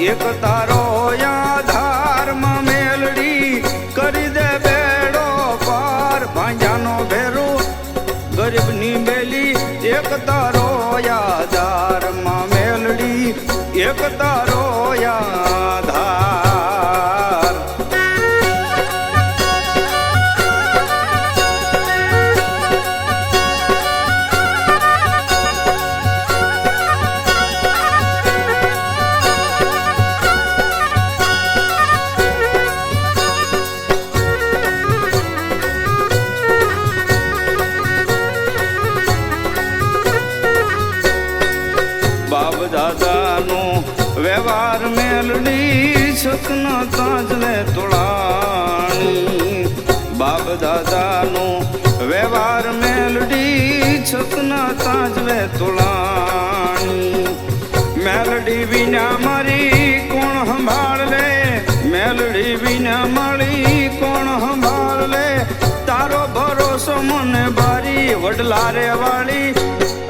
એક તારો આધારમાં મેલડી કરી દે બેડો પાર ભાંજાનો ભેરું ગરીબની બેલી એક તારો આધારમાં મેલડી એક તારો આધાર બાપ દાદાનો વ્યવહાર મેલડી સતના તાજને તોળાણી બાપ દાદાનો વ્યવહાર મેલડી સતના તાજને તોળાણી મેલડી વિના મારી કોણ સંભાળ લે મેલડી વિના મારી કોણ સંભાળ લે તારો ભરોસો મને બારી વડલારે વાળી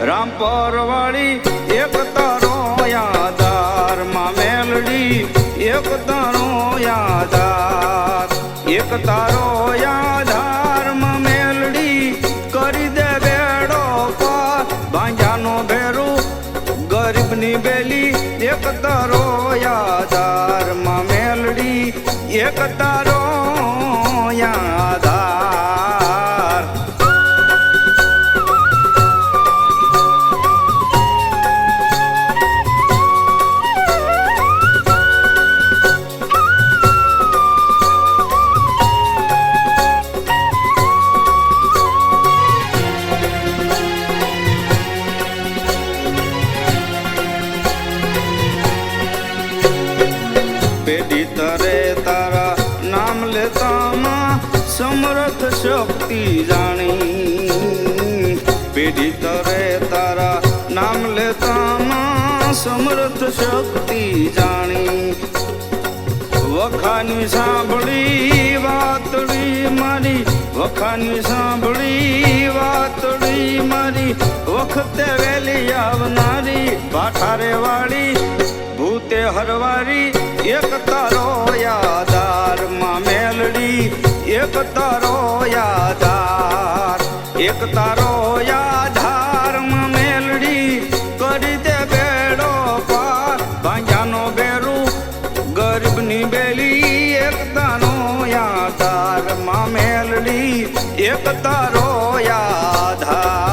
રામપર વાળી એક તારો આધાર માં મેલડી એક તારો આધાર એક તારો આધાર માં મેલડી કરી દે બેડો પાર ભાંજાનો ભેરું ગરીબની બેલી એક તારો આધાર માં મેલડી એક તારો આધાર પેઢી તરે તારા નામ લેતામાં સમર્થ શક્તિ જાણી પેઢી તરે તારા નામ લેતામાં સમર્થ શક્તિ જાણી વખાની સાંભળી વાતડી મારી વખાની સાંભળી વાતડી મારી વખતે વેલી આવનારી ભાઠારે વાળી ભૂતે હરવારી એક તારો આધાર માં મેલડી એક તારો આધાર એક તારો આધાર માં મેલડી કરી દે બેડો પાર ભાંજાનો ભેરું ગરીબની બેલી એક તારો આધાર માં મેલડી એક તારો આધાર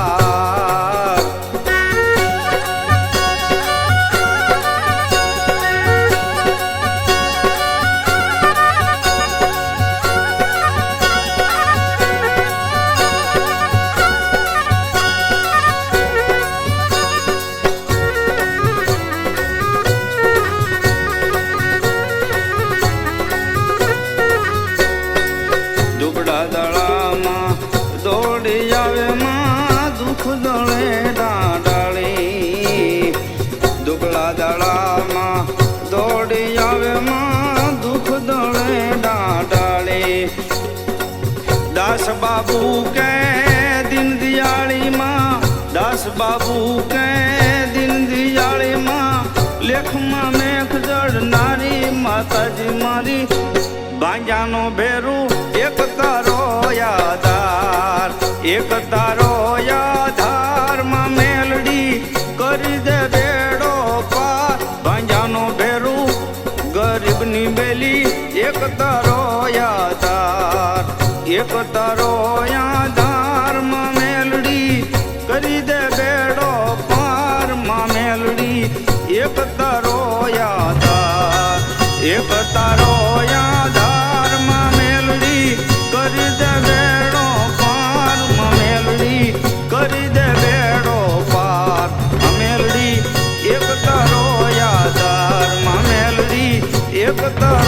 દુબળા દળામાં દોડી આવે માં દુઃખ દળે ડાળી દુબળા દળામાં દોડી આવે માં દુઃખ દળે ડાળી દાસ બાબુ કે દિન દિયાળીમાં દાસ બાબુ કે દિન દિયાળીમાં લેખમાં મેઘ જડનારી માતાજી મારી ભાંજાનો ભેરું એક તારો આધાર એક તારો આધાર માં મેલડી કરી દે બેડો પાર ભાંજાનો ભેરું ગરીબની બેલી એક તારો આધાર એક તારો આધાર માં મેલડી કરી દે બેડો પાર માં મેલડી એક તારો આધાર એક તારો આધાર માં મેલડી કરી દે બેડો પાર માં મેલડી કરી દે બેડો પાર મેલડી એક તારો આધાર માં મેલડી એક તારો